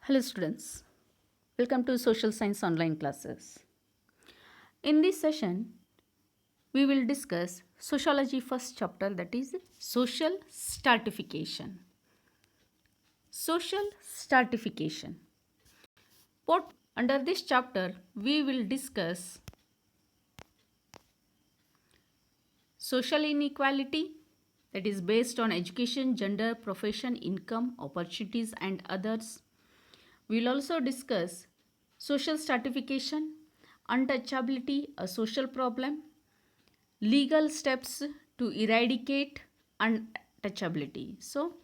Hello students, welcome to Social Science online classes. In this session, we will discuss Sociology first chapter, that is Social Stratification. Social Stratification. What under this chapter we will discuss social inequality, that is based on education, gender, profession, income, opportunities and others. We will also discuss social stratification, untouchability, a social problem, legal steps to eradicate untouchability. So,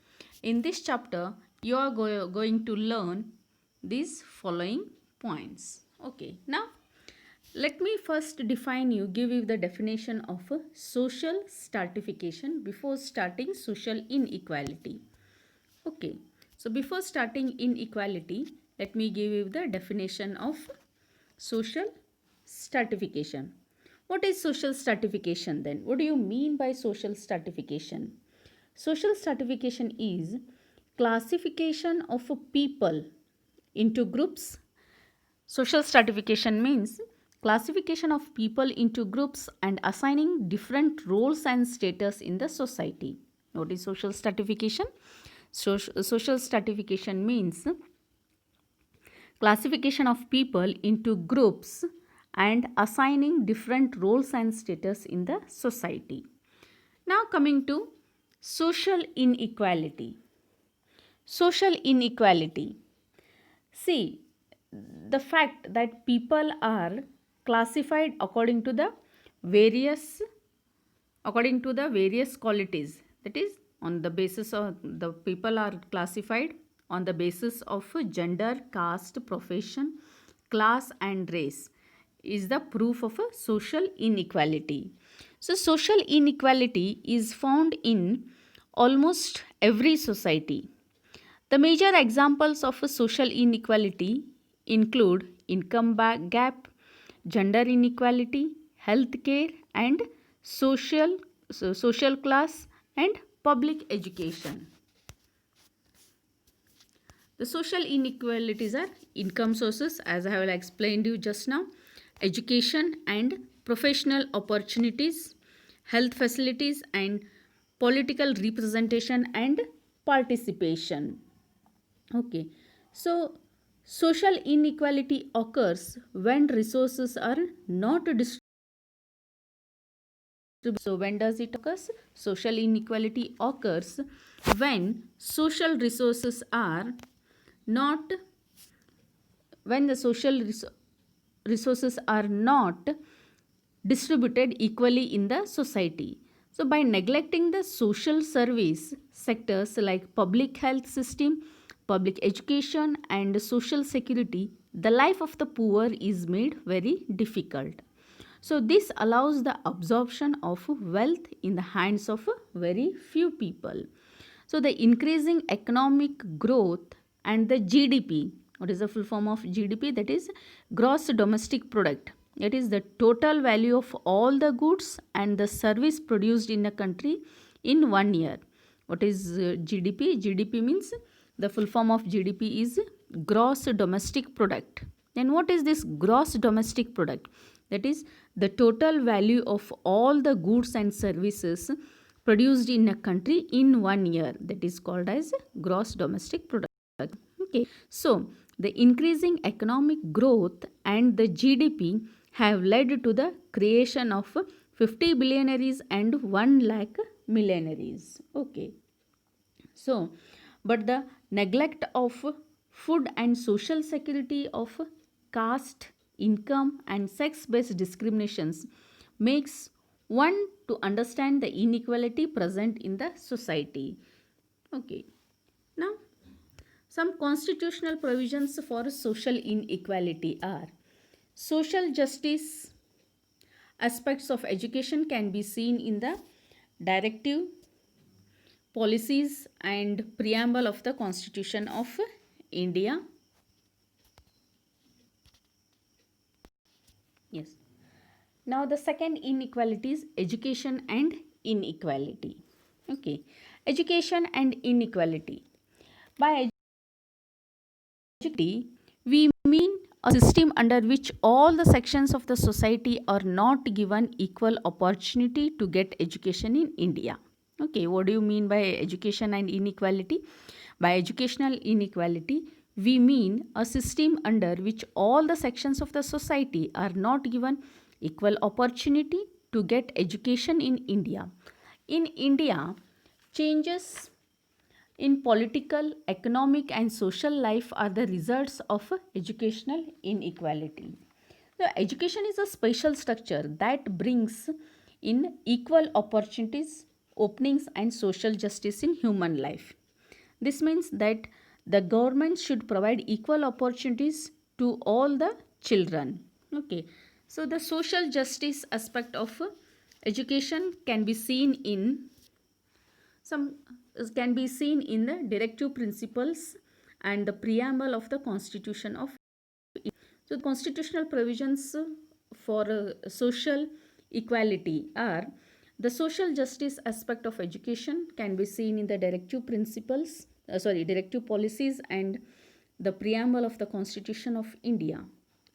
in this chapter, you are going to learn these following points. Okay, now let me first give you the definition of a social stratification before starting social inequality. Okay, so before starting inequality, let me give you the definition of social stratification. What is social stratification then? What do you mean by social stratification? Social stratification is classification of a people into groups. Social stratification means classification of people into groups and assigning different roles and status in the society. What is social stratification? Social stratification means classification of people into groups and assigning different roles and status in the society. Now coming to social inequality. Social inequality. See, the fact that people are classified according to the various qualities, that is on the basis of the people are classified on the basis of gender, caste, profession, class and race is the proof of a social inequality. So social inequality is found in almost every society. The major examples of social inequality include income gap, gender inequality, healthcare, and social class and public education. The social inequalities are income sources, as I have explained you just now, education and professional opportunities, health facilities, and political representation and participation. Okay, so social inequality occurs when resources are not distributed. So when does it occur? Social inequality occurs when social resources are not when the resources are not distributed equally in the society. So by neglecting the social service sectors like public health system, public education and social security, the life of the poor is made very difficult. So this allows the absorption of wealth in the hands of very few people. So the increasing economic growth and the GDP, what is the full form of GDP? That is gross domestic product. That is the total value of all the goods and the service produced in a country in 1 year. What is GDP? GDP means the full form of GDP is gross domestic product. Then what is this gross domestic product? That is the total value of all the goods and services produced in a country in 1 year. That is called as gross domestic product. Okay, so the increasing economic growth and the GDP have led to the creation of 50 billionaires and 1 lakh millionaires. Okay, so but the neglect of food and social security of caste, income and sex based discriminations makes one to understand the inequality present in the society. Okay, now some constitutional provisions for social inequality are social justice. Aspects of education can be seen in the directive, policies and preamble of the Constitution of India. Yes. Now the second inequality is education and inequality. Okay. Education and inequality. By we mean a system under which all the sections of the society are not given equal opportunity to get education in India. Okay, what do you mean by education and inequality? By educational inequality, we mean a system under which all the sections of the society are not given equal opportunity to get education in India. In India, changes in political, economic, and social life are the results of educational inequality. The education is a special structure that brings in equal opportunities, openings, and social justice in human life. This means that the government should provide equal opportunities to all the children. Okay, so the social justice aspect of education can be seen in some can be seen in the directive principles and the preamble of the constitution of. So the constitutional provisions for social equality are: the social justice aspect of education can be seen in the directive principles, directive policies and the preamble of the constitution of India.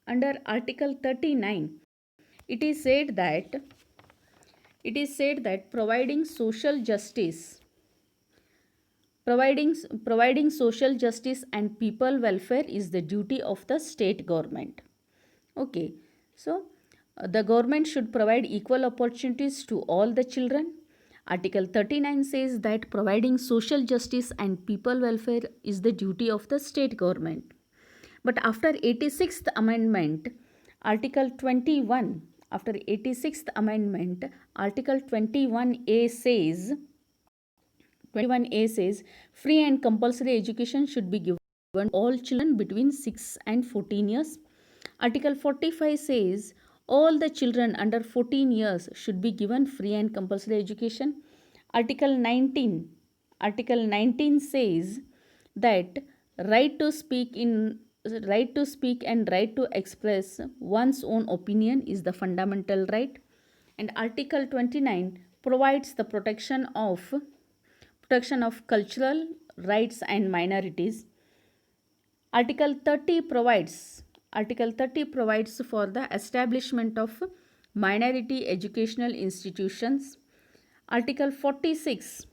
Under article 39, it is said that providing social justice, providing social justice and people welfare is the duty of the state government. Okay, so the government should provide equal opportunities to all the children. Article 39 says that providing social justice and people welfare is the duty of the state government. But after 86th amendment, article 21, after 86th amendment, article 21A says 21A says free and compulsory education should be given to all children between 6 and 14 years. Article 45 says all the children under 14 years should be given free and compulsory education. Article 19 says that right to speak and right to express one's own opinion is the fundamental right. And Article 29 provides the protection of cultural rights and minorities. Article 30 provides for the establishment of minority educational institutions. Article 46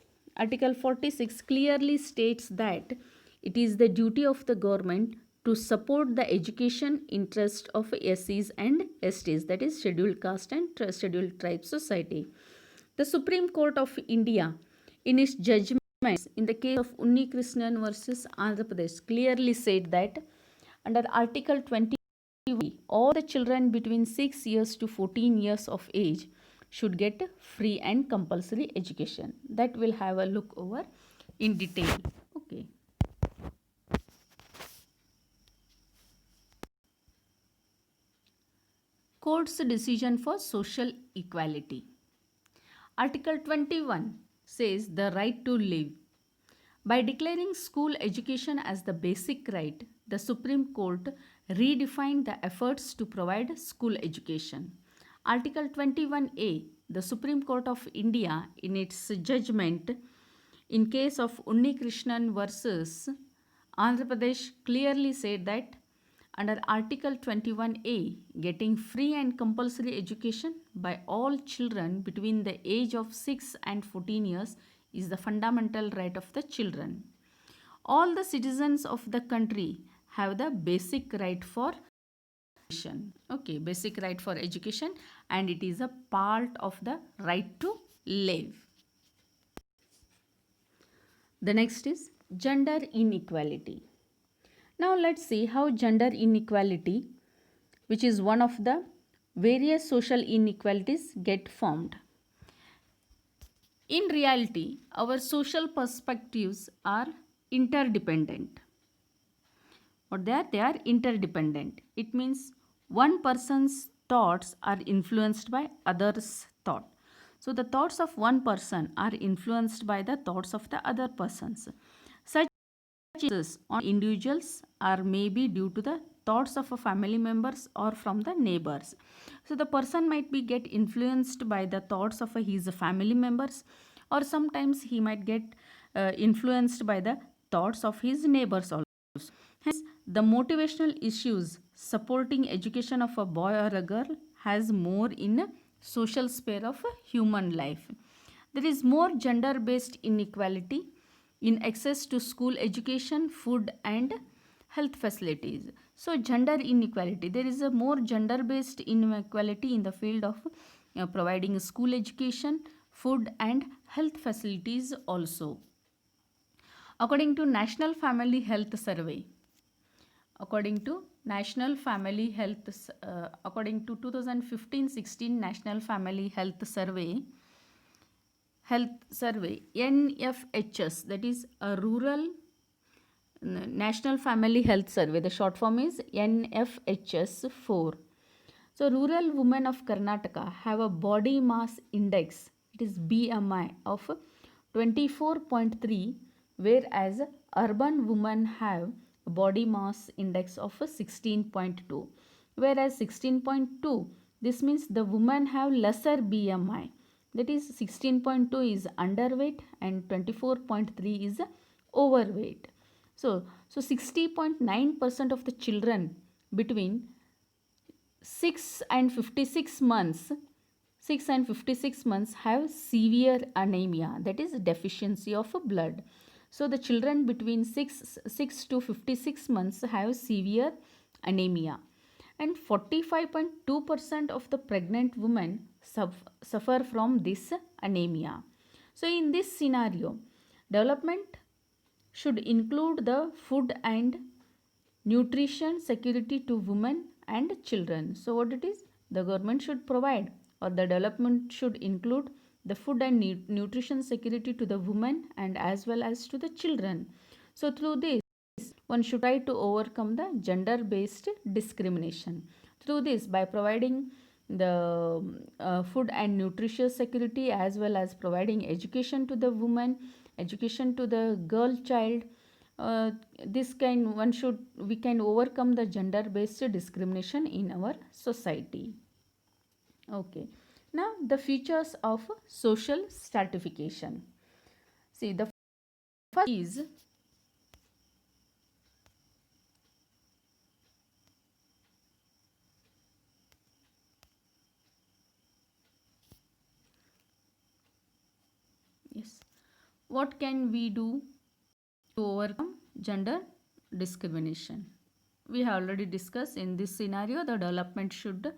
clearly states that it is the duty of the government to support the education interest of SCs and STs, that is scheduled caste and scheduled tribe society. The Supreme Court of India, in its judgments in the case of Unni Krishnan versus Andhra Pradesh, clearly said that under Article 20, all the children between 6 years to 14 years of age should get free and compulsory education. That we'll have a look over in detail. Okay. Court's decision for social equality. Article 21 says the right to live. By declaring school education as the basic right, the Supreme Court redefined the efforts to provide school education. Article 21A, the Supreme Court of India, in its judgment in case of Unni Krishnan versus Andhra Pradesh, clearly said that under Article 21A, getting free and compulsory education by all children between the age of 6 and 14 years is the fundamental right of the children. All the citizens of the country have the basic right for education. Okay, basic right for education, and it is a part of the right to live. The next is gender inequality. Now let's see how gender inequality, which is one of the various social inequalities, get formed. In reality, our social perspectives are interdependent. What they are? They are interdependent. It means one person's thoughts are influenced by others' thought. So the thoughts of one person are influenced by the thoughts of the other persons. Such changes on individuals are maybe due to the thoughts of a family members or from the neighbors. So the person might be get influenced by the thoughts of his family members, or sometimes he might get influenced by the thoughts of his neighbors also. Hence, the motivational issues supporting education of a boy or a girl has more in a social sphere of a human life. There is more gender based inequality in access to school education, food, and health facilities. So, gender inequality, there is a more gender based inequality in the field of providing school education, food, and health facilities also. According to National Family Health Survey, according to National Family Health, according to 2015-16 National Family Health Survey, NFHS, that is a rural National Family Health Survey. The short form is NFHS 4. So, rural women of Karnataka have a body mass index, it is BMI, of 24.3, whereas urban women have a body mass index of 16.2. Whereas 16.2, this means the women have lesser BMI, that is 16.2 is underweight and 24.3 is overweight. So 60.9% of the children between 6 and 56 months 6 and 56 months have severe anemia, that is deficiency of blood. So the children between 6 to 56 months have severe anemia, and 45.2% of the pregnant women suffer from this anemia. So in this scenario, development should include the food and nutrition security to women and children. So what it is, the government should provide, or the development should include the food and nutrition security to the women and as well as to the children. So through this, one should try to overcome the gender based discrimination. Through this, by providing the food and nutritious security as well as providing education to the woman, education to the girl child, this kind one should we can overcome the gender based discrimination in our society. Okay, now the features of social stratification. See, the first is yes, what can we do to overcome gender discrimination? We have already discussed in this scenario the development should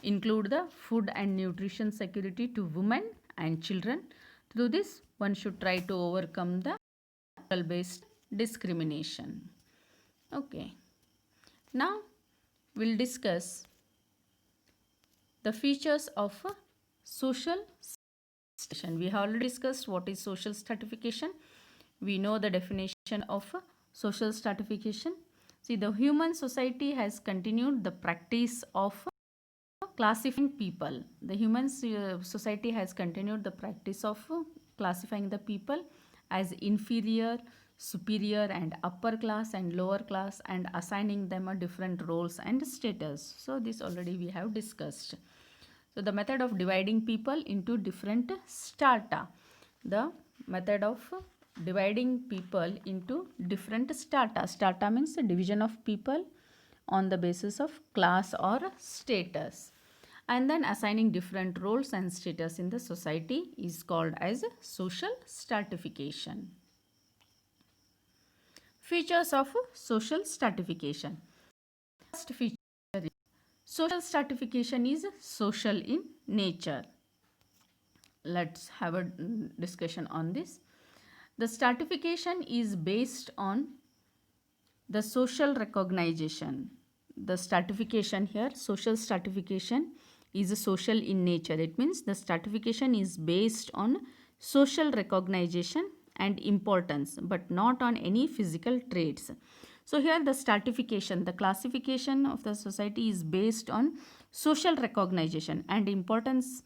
include the food and nutrition security to women and children. Through this, one should try to overcome the gender based discrimination. Okay, now we'll discuss the features of social stratification. We have already discussed what is social stratification. We know the definition of social stratification. See, the human society has continued the practice of classifying people. The human society has continued the practice of classifying the people as inferior, superior, and upper class and lower class, and assigning them a different roles and status. So this already we have discussed. So the method of dividing people into different strata. The method of dividing people into different strata. Strata means the division of people on the basis of class or status, and then assigning different roles and status in the society is called as social stratification. Features of social stratification. First feature is social stratification is social in nature. Let's have a discussion on this. The stratification is based on the social recognition. The stratification here, social stratification, is social in nature. It means the stratification is based on social recognition and importance, but not on any physical traits. So here the stratification, the classification of the society is based on social recognition and importance,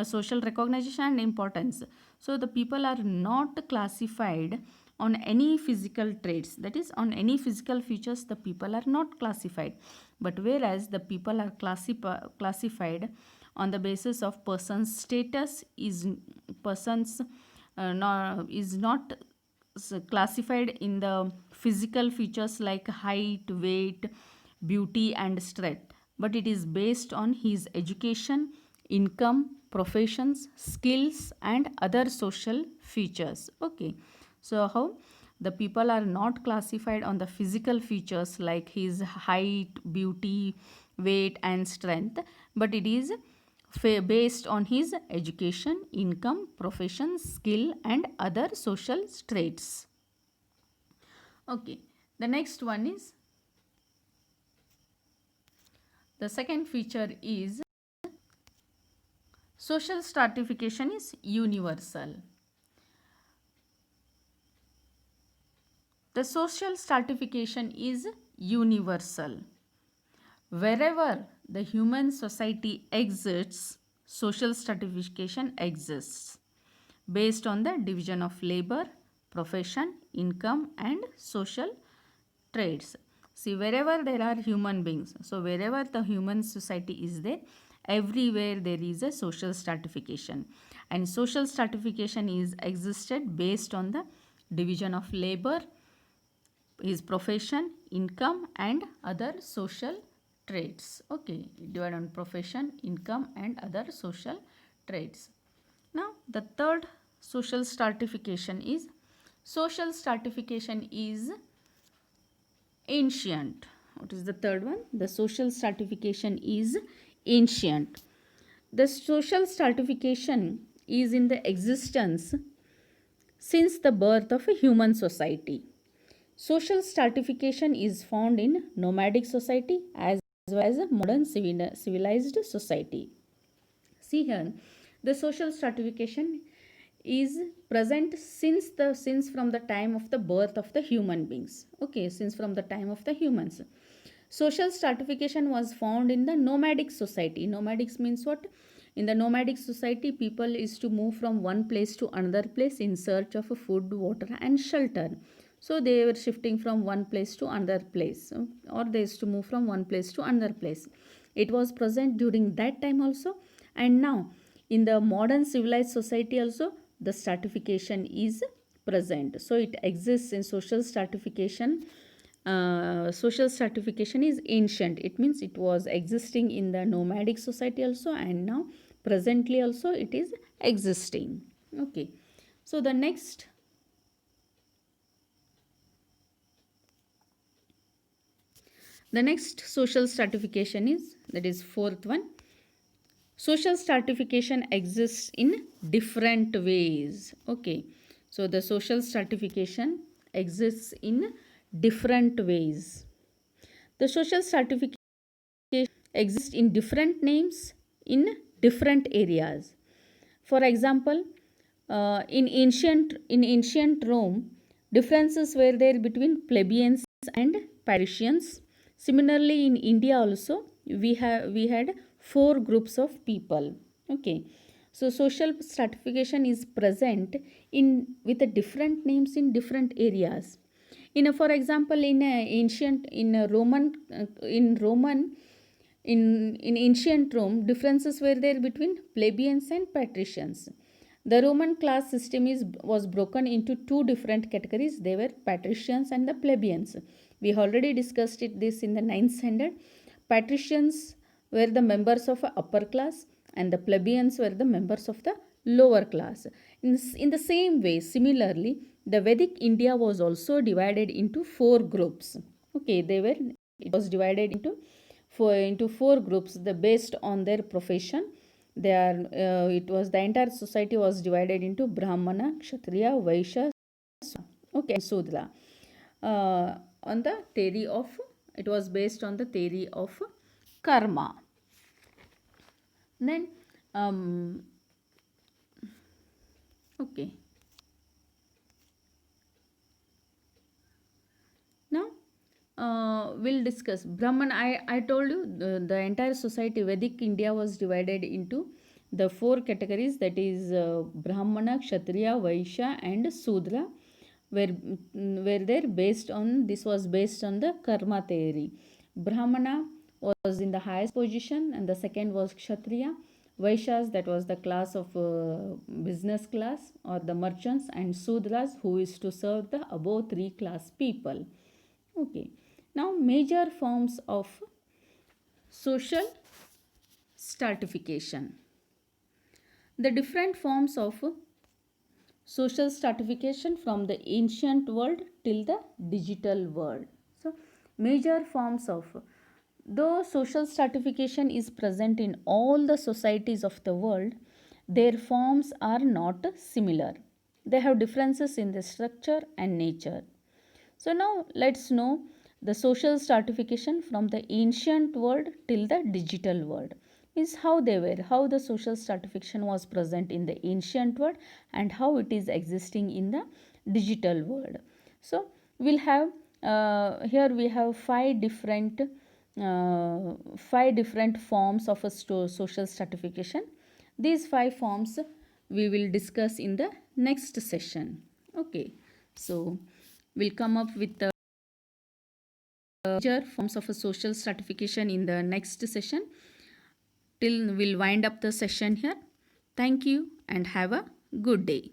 social recognition and importance. So the people are not classified on any physical traits, that is on any physical features the people are not classified, but whereas the people are classified on the basis of person's status, is persons is not classified in the physical features like height, weight, beauty, and strength, but it is based on his education, income, professions, skills, and other social features. Okay, so how the people are not classified on the physical features like his height, beauty, weight, and strength, but it is based on his education, income, profession, skill, and other social traits. Okay, the next one is the second feature is social stratification is universal. The social stratification is universal. Wherever the human society exists, social stratification exists based on the division of labor, profession, income, and social traits. See, wherever there are human beings, so wherever the human society is there, everywhere there is a social stratification. And social stratification is existed based on the division of labor, his profession, income, and other social traits. Okay, divide on profession, income, and other social traits. Now, the third social stratification is ancient. What is the third one? The social stratification is ancient. The social stratification is in the existence since the birth of a human society. Social stratification is found in nomadic society as well as a modern civilized society. See here, the social stratification is present since from the time of the birth of the human beings. Okay, since from the time of the humans. Social stratification was found in the nomadic society. Nomadics means what? In the nomadic society, people is to move from one place to another place in search of food, water, and shelter. So they were shifting from one place to another place, or they used to move from one place to another place. It was present during that time also, and now in the modern civilized society also the stratification is present. So it exists in social stratification. Social stratification is ancient. It means it was existing in the nomadic society also, and now presently also it is existing. Okay, so the next social stratification is, that is fourth one. Social stratification exists in different ways. Okay, so the social stratification exists in different ways. The social stratification exists in different names in different areas. For example, in ancient Rome, differences were there between plebeians and patricians. Similarly, in India also, we had four groups of people. Okay, so social stratification is present in with the different names in different areas. For example, in ancient Rome, differences were there between plebeians and patricians. The Roman class system was broken into two different categories. They were patricians and the plebeians. We already discussed this in the 9th standard. Patricians were the members of a upper class, and the plebeians were the members of the lower class. In the same way, similarly, the Vedic India was also divided into four groups. Okay, it was divided into four groups based on their profession. The entire society was divided into Brahmana, Kshatriya, Vaishya, okay, and Sudra. On the theory of, it was based on the theory of karma. Then, okay. Now, we'll discuss Brahman. I told you the entire society, Vedic India, was divided into the four categories, that is Brahmana, Kshatriya, Vaishya, and Sudra, were there based on, this was based on the karma theory. Brahmana was in the highest position, and the second was Kshatriya, Vaishyas, that was the class of business class or the merchants, and Sudras, who is to serve the above three class people. Okay. Now, major forms of social stratification. The different forms of social stratification from the ancient world till the digital world. So, major forms of, though social stratification is present in all the societies of the world, their forms are not similar. They have differences in the structure and nature. So now let's know the social stratification from the ancient world till the digital world. Is how they were, how the social stratification was present in the ancient world and how it is existing in the digital world. So we'll have here we have five different forms of a social stratification. These five forms we will discuss in the next session. Okay, so we'll come up with the major forms of a social stratification in the next session. Till we'll wind up the session here. Thank you and have a good day.